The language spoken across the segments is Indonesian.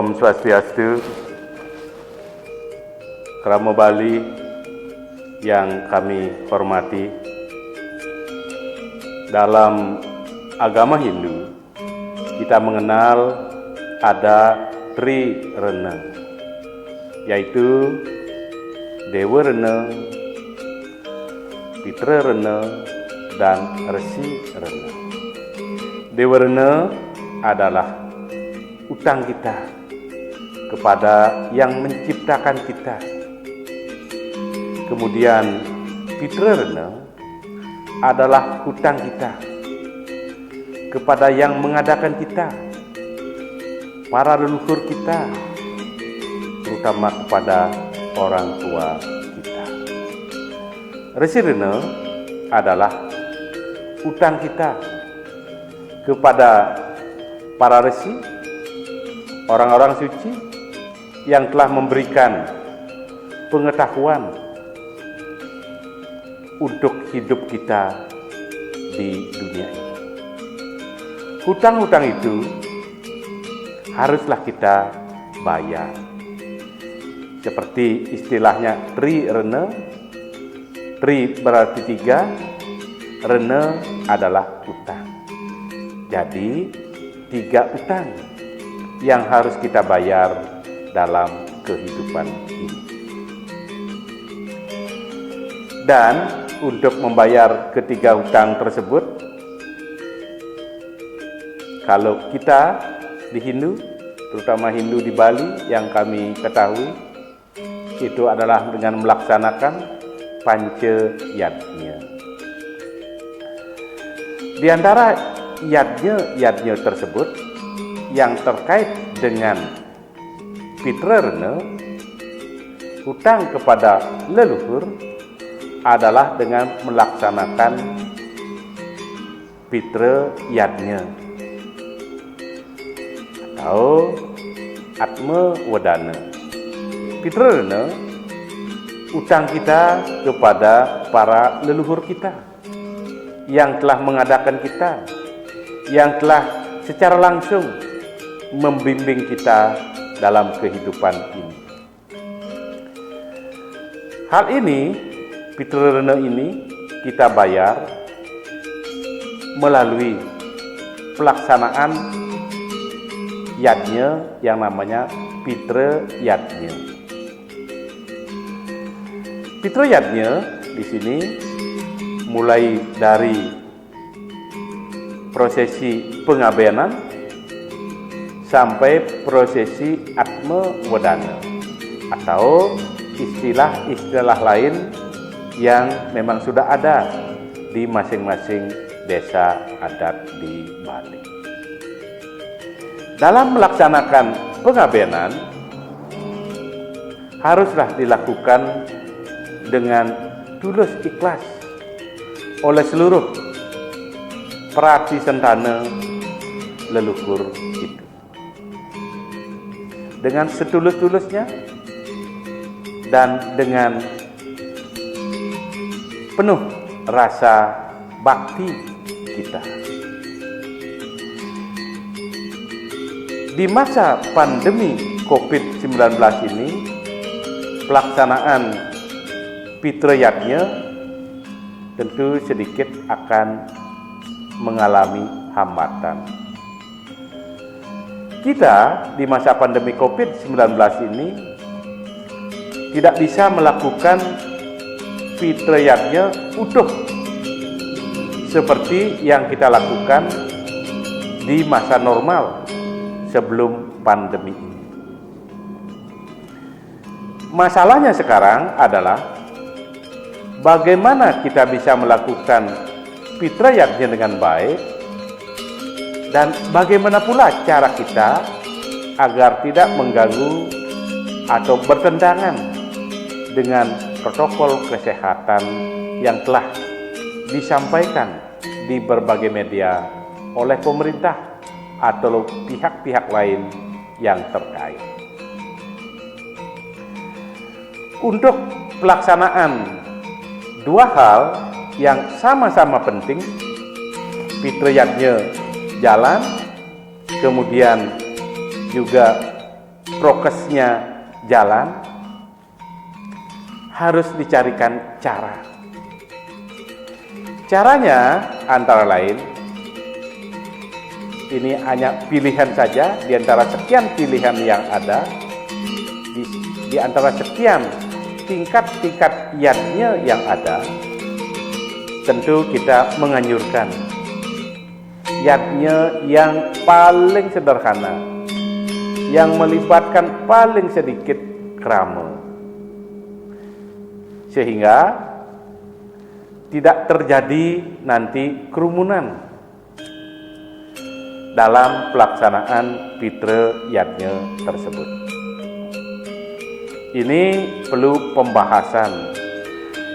Om Swastiastu, Kramo Bali yang kami hormati. Dalam agama Hindu, kita mengenal ada Tri Rena, yaitu Dewa Rena, Pitra Rena, dan Resi Rena. Dewa Rena adalah utang kita kepada yang menciptakan kita. Kemudian Pitra Rena adalah hutang kita kepada yang mengadakan kita, para leluhur kita, terutama kepada orang tua kita. Resi Rena adalah hutang kita kepada para resi, orang-orang suci yang telah memberikan pengetahuan untuk hidup kita di dunia ini. Hutang-hutang itu haruslah kita bayar. Seperti istilahnya Tri Rena, Tri berarti 3, Rena adalah utang. Jadi 3 utang yang harus kita bayar dalam kehidupan ini. Dan untuk membayar ketiga hutang tersebut, kalau kita di Hindu, terutama Hindu di Bali yang kami ketahui, itu adalah dengan melaksanakan Panca Yajna. Di antara yajna tersebut yang terkait dengan Pitra Rena, hutang kepada leluhur, adalah dengan melaksanakan Pitra Yajna atau Atma Wadana. Pitra Rena, hutang kita kepada para leluhur kita yang telah mengadakan kita, yang telah secara langsung membimbing kita dalam kehidupan ini. Hal ini, Pitra Rena ini kita bayar melalui pelaksanaan yajna yang namanya Pitra Yajna. Pitra Yajna di sini mulai dari prosesi pengabenan sampai prosesi Atma Wadana, atau istilah-istilah lain yang memang sudah ada di masing-masing desa adat di Bali. Dalam melaksanakan pengabenan haruslah dilakukan dengan tulus ikhlas oleh seluruh perhati sentana leluhur itu. Dengan setulus-tulusnya dan dengan penuh rasa bakti kita. Di masa pandemi COVID-19 ini, pelaksanaan Pitra Yajna tentu sedikit akan mengalami hambatan. Kita di masa pandemi COVID-19 ini tidak bisa melakukan Pitra Yajna utuh seperti yang kita lakukan di masa normal sebelum pandemi ini. Masalahnya sekarang adalah bagaimana kita bisa melakukan Pitra Yajna dengan baik, dan bagaimana pula cara kita agar tidak mengganggu atau bertentangan dengan protokol kesehatan yang telah disampaikan di berbagai media oleh pemerintah atau pihak-pihak lain yang terkait. Untuk pelaksanaan dua hal yang sama-sama penting, Pitra Yajna jalan, kemudian juga prokesnya jalan, harus dicarikan cara. Caranya antara lain, ini hanya pilihan saja di antara sekian pilihan yang ada, di antara sekian tingkat-tingkat yadnya yang ada. Tentu kita menganjurkan yadnya yang paling sederhana, yang melibatkan paling sedikit krama, sehingga tidak terjadi nanti kerumunan dalam pelaksanaan Fitra Yadnya tersebut. Ini perlu pembahasan,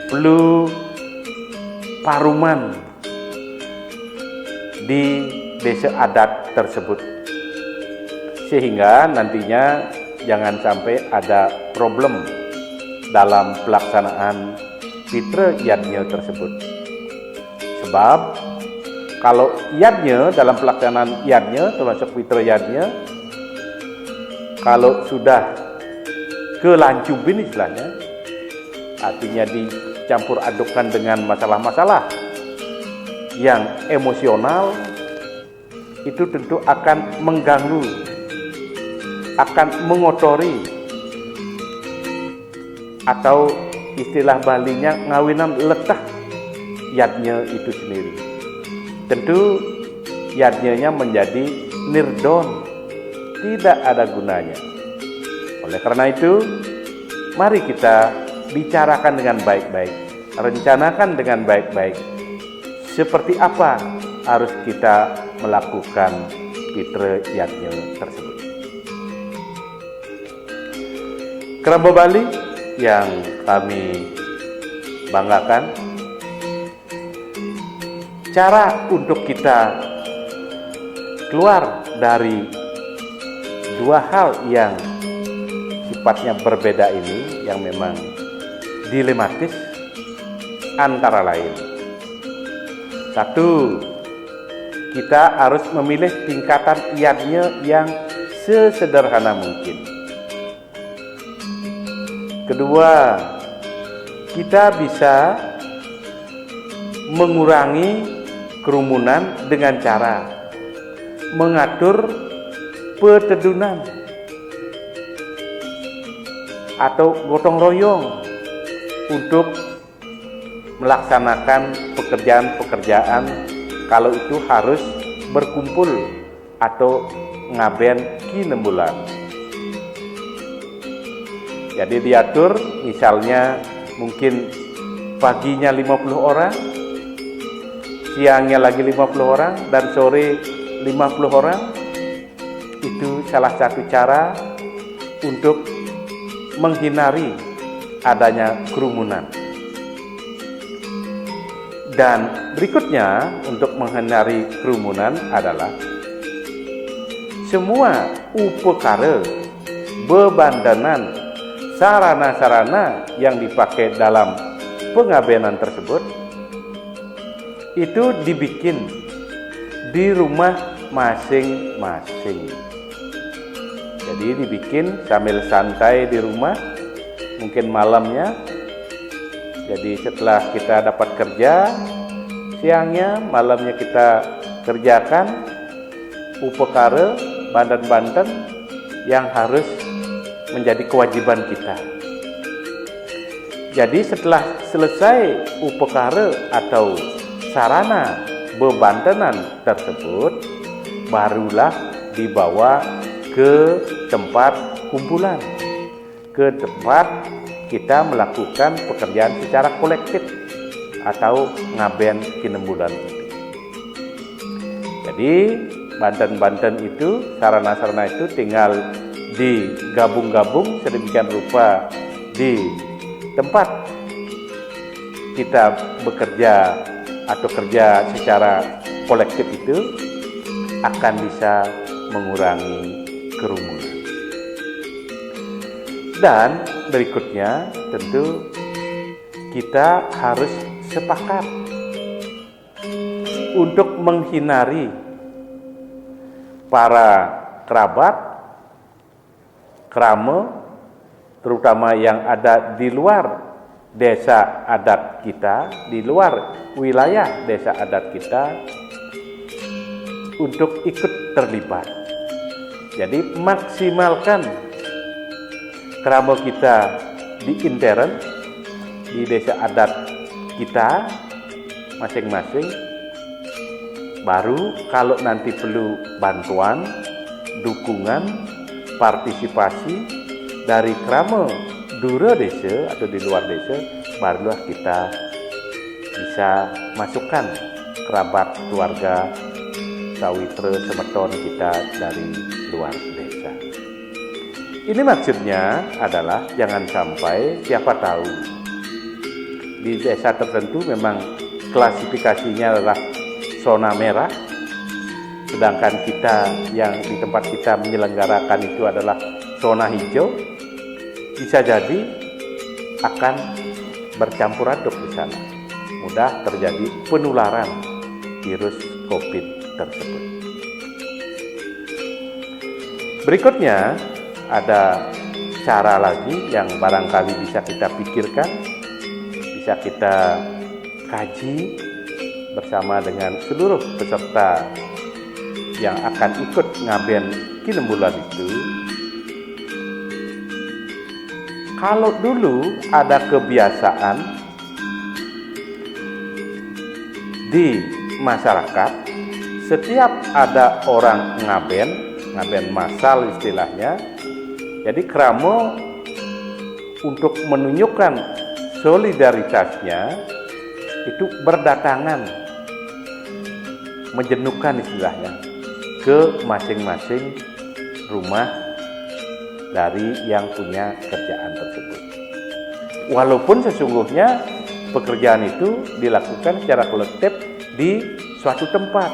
perlu paruman di desa adat tersebut, sehingga nantinya jangan sampai ada problem dalam pelaksanaan Fitra Yadnya tersebut. Sebab kalau yadnya, dalam pelaksanaan yadnya termasuk Fitra Yadnya, kalau sudah kelancubin istilahnya, artinya dicampur adukkan dengan masalah-masalah yang emosional, itu tentu akan mengganggu, akan mengotori, atau istilah Balinya ngawinan letah yadnya itu sendiri. Tentu yadnya menjadi nirdon, tidak ada gunanya. Oleh karena itu, mari kita bicarakan dengan baik-baik, rencanakan dengan baik-baik, seperti apa harus kita melakukan Fitra Yadnya tersebut. Kerabat Bali yang kami banggakan, cara untuk kita keluar dari dua hal yang sifatnya berbeda ini, yang memang dilematis, antara lain, satu, kita harus memilih tingkatan yadnya yang sesederhana mungkin. Kedua, kita bisa mengurangi kerumunan dengan cara mengatur petedunan atau gotong royong untuk melaksanakan pekerjaan-pekerjaan, kalau itu harus berkumpul atau ngaben kinembulan. Jadi diatur, misalnya mungkin paginya 50 orang, siangnya lagi 50 orang, dan sore 50 orang. Itu salah satu cara untuk menghindari adanya kerumunan. Dan berikutnya untuk menghindari kerumunan adalah semua upekara, bebandanan, sarana-sarana yang dipakai dalam pengabenan tersebut itu dibikin di rumah masing-masing. Jadi dibikin sambil santai di rumah, mungkin malamnya. Jadi setelah kita dapat kerja, siangnya, malamnya kita kerjakan upekara, banten-banten yang harus menjadi kewajiban kita. Jadi setelah selesai upekara atau sarana bebantenan tersebut, barulah dibawa ke tempat kumpulan, ke tempat kita melakukan pekerjaan secara kolektif atau ngaben kinembulan itu. Jadi banten-banten itu, sarana-sarana itu tinggal digabung-gabung sedemikian rupa di tempat kita bekerja atau kerja secara kolektif, itu akan bisa mengurangi kerumunan. Dan berikutnya tentu kita harus sepakat untuk menghindari para kerabat, krama, terutama yang ada di luar desa adat kita, di luar wilayah desa adat kita, untuk ikut terlibat. Jadi maksimalkan krama kita di intern, di desa adat kita masing-masing. Baru kalau nanti perlu bantuan, dukungan, partisipasi dari krama dura desa atau di luar desa, barulah kita bisa masukkan kerabat keluarga sawitra semeton kita dari luar desa. Ini maksudnya adalah jangan sampai siapa tahu di desa tertentu memang klasifikasinya adalah zona merah, sedangkan kita yang di tempat kita menyelenggarakan itu adalah zona hijau. Bisa jadi akan bercampur aduk di sana, mudah terjadi penularan virus COVID tersebut. Berikutnya ada cara lagi yang barangkali bisa kita pikirkan, bisa kita kaji bersama dengan seluruh peserta yang akan ikut ngaben kinembulan itu. Kalau dulu ada kebiasaan di masyarakat, setiap ada orang ngaben massal istilahnya, jadi krama untuk menunjukkan solidaritasnya itu berdatangan, menjenuhkan istilahnya, ke masing-masing rumah dari yang punya kerjaan tersebut. Walaupun sesungguhnya pekerjaan itu dilakukan secara kolektif di suatu tempat.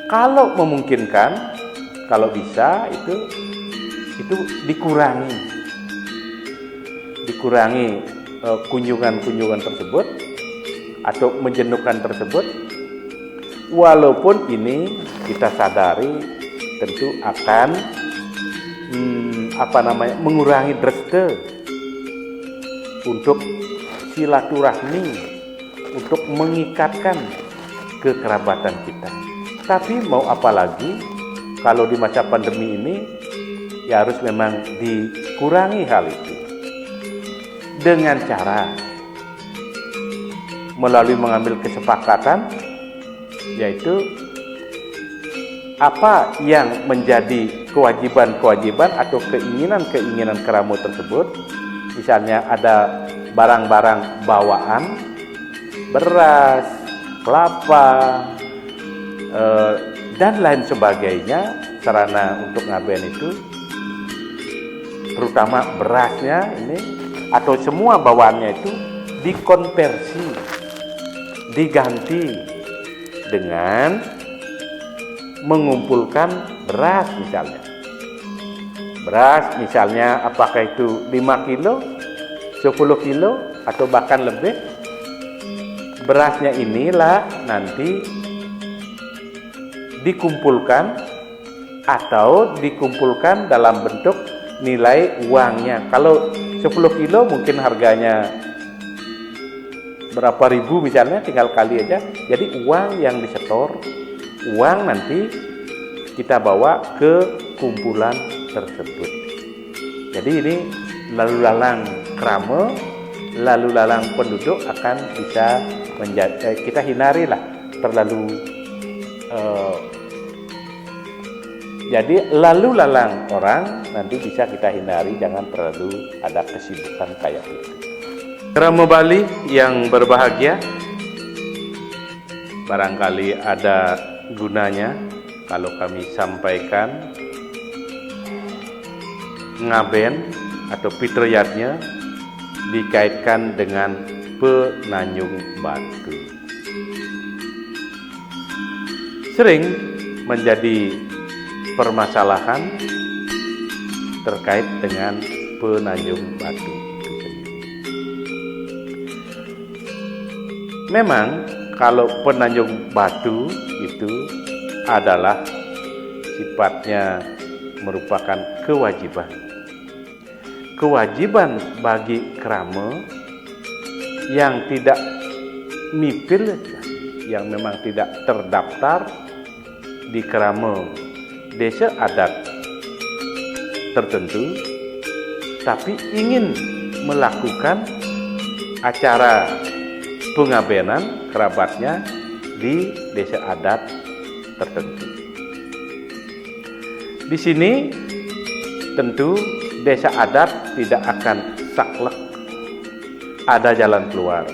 Kalau memungkinkan, kalau bisa itu dikurangi kunjungan-kunjungan tersebut atau menjenuhkan tersebut. Walaupun ini kita sadari tentu akan mengurangi dreste untuk silaturahmi, untuk mengikatkan kekerabatan kita. Tapi mau apa lagi, kalau di masa pandemi ini ya harus memang dikurangi hal itu dengan cara melalui mengambil kesepakatan, yaitu apa yang menjadi kewajiban-kewajiban atau keinginan-keinginan krama tersebut. Misalnya ada barang-barang bawaan, beras, kelapa, dan lain sebagainya, sarana untuk ngaben itu, terutama berasnya ini atau semua bawaannya itu dikonversi, diganti dengan mengumpulkan beras misalnya. Beras misalnya apakah itu 5 kilo, 10 kilo, atau bahkan lebih. Berasnya inilah nanti dikumpulkan atau dikumpulkan dalam bentuk nilai uangnya. Kalau 10 kilo mungkin harganya berapa ribu misalnya, tinggal kali aja. Jadi uang yang disetor, uang nanti kita bawa ke kumpulan tersebut. Jadi ini lalu lalang krama, lalu lalang penduduk akan bisa kita hindari lah terlalu jadi lalu lalang orang nanti bisa kita hindari, jangan terlalu ada kesibukan kayak itu. Krama Bali yang berbahagia, barangkali ada gunanya kalau kami sampaikan ngaben atau fitriyatnya dikaitkan dengan penanjung batu. Sering menjadi permasalahan terkait dengan penanjung batu itu sendiri. Memang kalau penanjung batu itu adalah sifatnya merupakan kewajiban. Kewajiban bagi krama yang tidak mipil, yang memang tidak terdaftar di krama desa adat tertentu, tapi ingin melakukan acara pengabenan kerabatnya di desa adat tertentu. Di sini tentu desa adat tidak akan saklek, ada jalan keluar.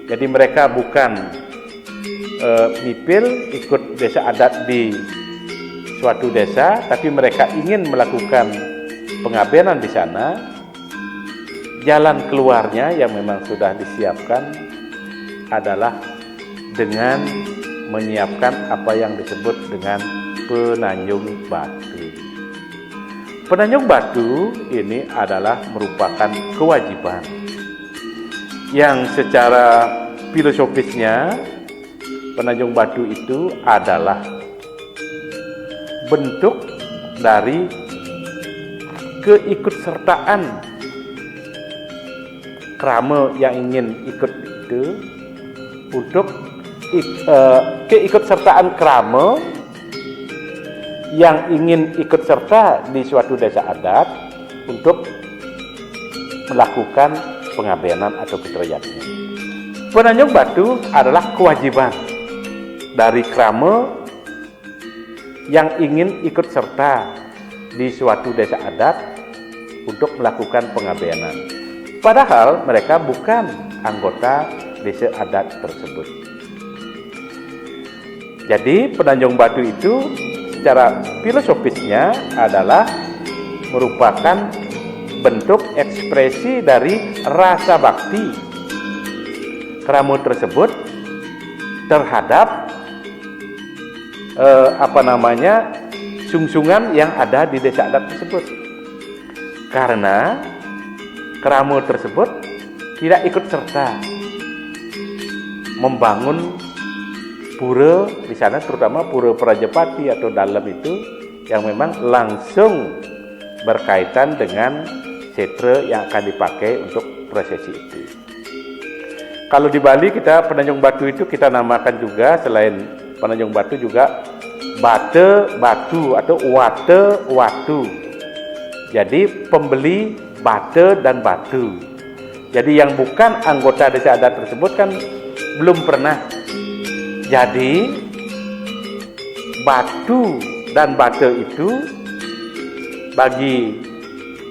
Jadi mereka bukan mipil ikut desa adat di suatu desa, tapi mereka ingin melakukan pengabenan di sana. Jalan keluarnya yang memang sudah disiapkan adalah dengan menyiapkan apa yang disebut dengan penanjung batu. Penanjung batu ini adalah merupakan kewajiban yang secara filosofisnya penanjung batu itu adalah bentuk dari keikutsertaan krama yang ingin ikut itu, untuk keikutsertaan krama yang ingin ikut serta di suatu desa adat untuk melakukan pengabenan atau fitriyatnya. Penanjung batu adalah kewajiban dari krama yang ingin ikut serta di suatu desa adat untuk melakukan pengabenan. Padahal mereka bukan anggota desa adat tersebut. Jadi penanjung batu itu secara filosofisnya adalah merupakan bentuk ekspresi dari rasa bakti krama tersebut terhadap sungsungan yang ada di desa adat tersebut. Karena krama tersebut tidak ikut serta membangun pura di sana, terutama pura Prajapati atau dalam itu yang memang langsung berkaitan dengan setra yang akan dipakai untuk prosesi itu. Kalau di Bali kita penanjung batu itu kita namakan juga, selain penanjung batu juga bate batu atau wate watu. Jadi pembeli bate dan batu. Jadi yang bukan anggota desa adat tersebut kan belum pernah. Jadi batu dan bate itu bagi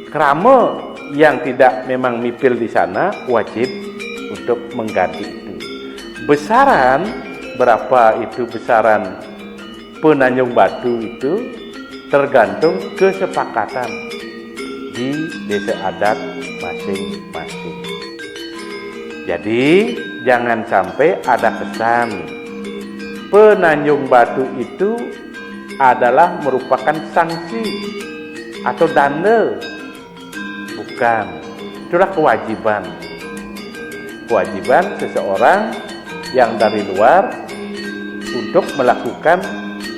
krama yang tidak memang mipil di sana wajib untuk mengganti itu. Besaran berapa itu besaran penanjung batu itu tergantung kesepakatan di desa adat masing-masing. Jadi jangan sampai ada kesan penanjung batu itu adalah merupakan sanksi atau dana. Bukan, itulah kewajiban. Kewajiban seseorang yang dari luar untuk melakukan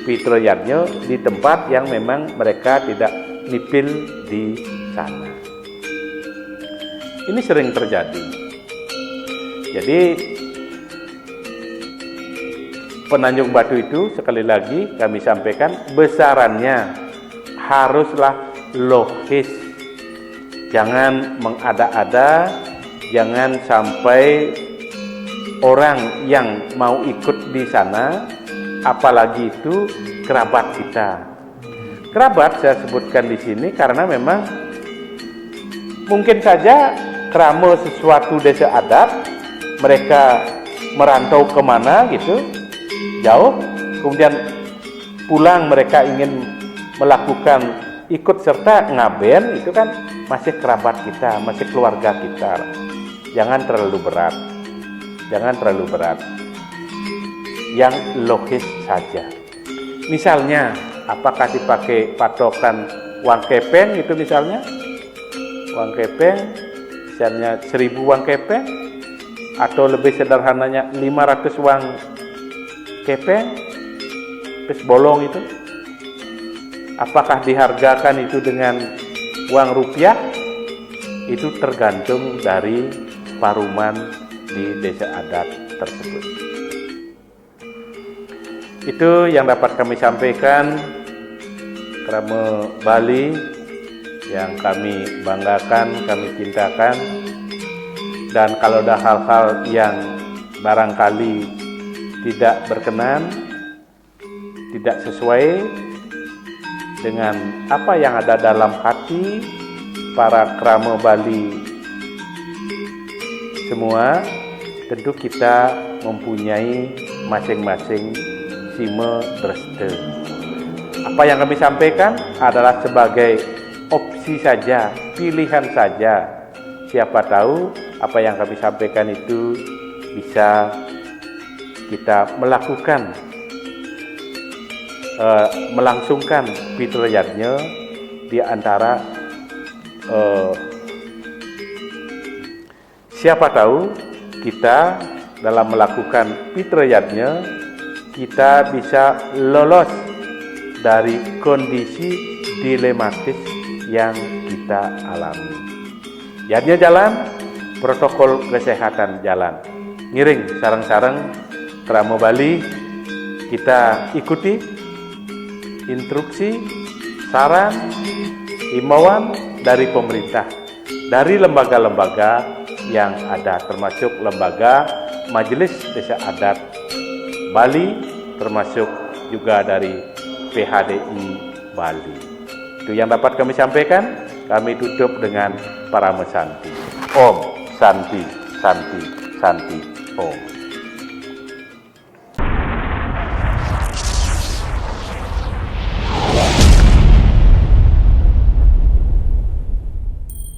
fitriyatnya di tempat yang memang mereka tidak nipil di sana. Ini sering terjadi. Jadi penanjung batu itu sekali lagi kami sampaikan besarannya haruslah logis. Jangan mengada-ada, jangan sampai orang yang mau ikut di sana, apalagi itu kerabat kita. Kerabat saya sebutkan di sini karena memang mungkin saja krama sesuatu desa adat, mereka merantau kemana gitu, jauh, kemudian pulang mereka ingin melakukan ikut serta ngaben, itu kan masih kerabat kita, masih keluarga kita. Jangan terlalu berat. Jangan terlalu berat. Yang logis saja. Misalnya, apakah dipakai patokan uang kepeng itu misalnya? Uang kepeng, misalnya 1000 uang kepeng, atau lebih sederhananya 500 uang kepeng, terus bolong itu. Apakah dihargakan itu dengan uang rupiah? Itu tergantung dari paruman di desa adat tersebut. Itu yang dapat kami sampaikan. Krama Bali yang kami banggakan, kami cintakan. Dan kalau ada hal-hal yang barangkali tidak berkenan, tidak sesuai dengan apa yang ada dalam hati para krama Bali semua, tentu kita mempunyai masing-masing sime dreste. Apa yang kami sampaikan adalah sebagai opsi saja, pilihan saja. Siapa tahu apa yang kami sampaikan itu bisa kita melakukan, melangsungkan fitriyatnya di antara siapa tahu kita dalam melakukan fitriyatnya kita bisa lolos dari kondisi dilematis yang kita alami. Yatnya jalan, protokol kesehatan jalan. Ngiring sarang-sarang krama Bali, kita ikuti instruksi, saran, himbauan dari pemerintah, dari lembaga-lembaga yang ada, termasuk lembaga Majelis Desa Adat Bali, termasuk juga dari PHDI Bali. Itu yang dapat kami sampaikan. Kami tutup dengan Parama Santi. Om Santi, Santi, Santi, Om.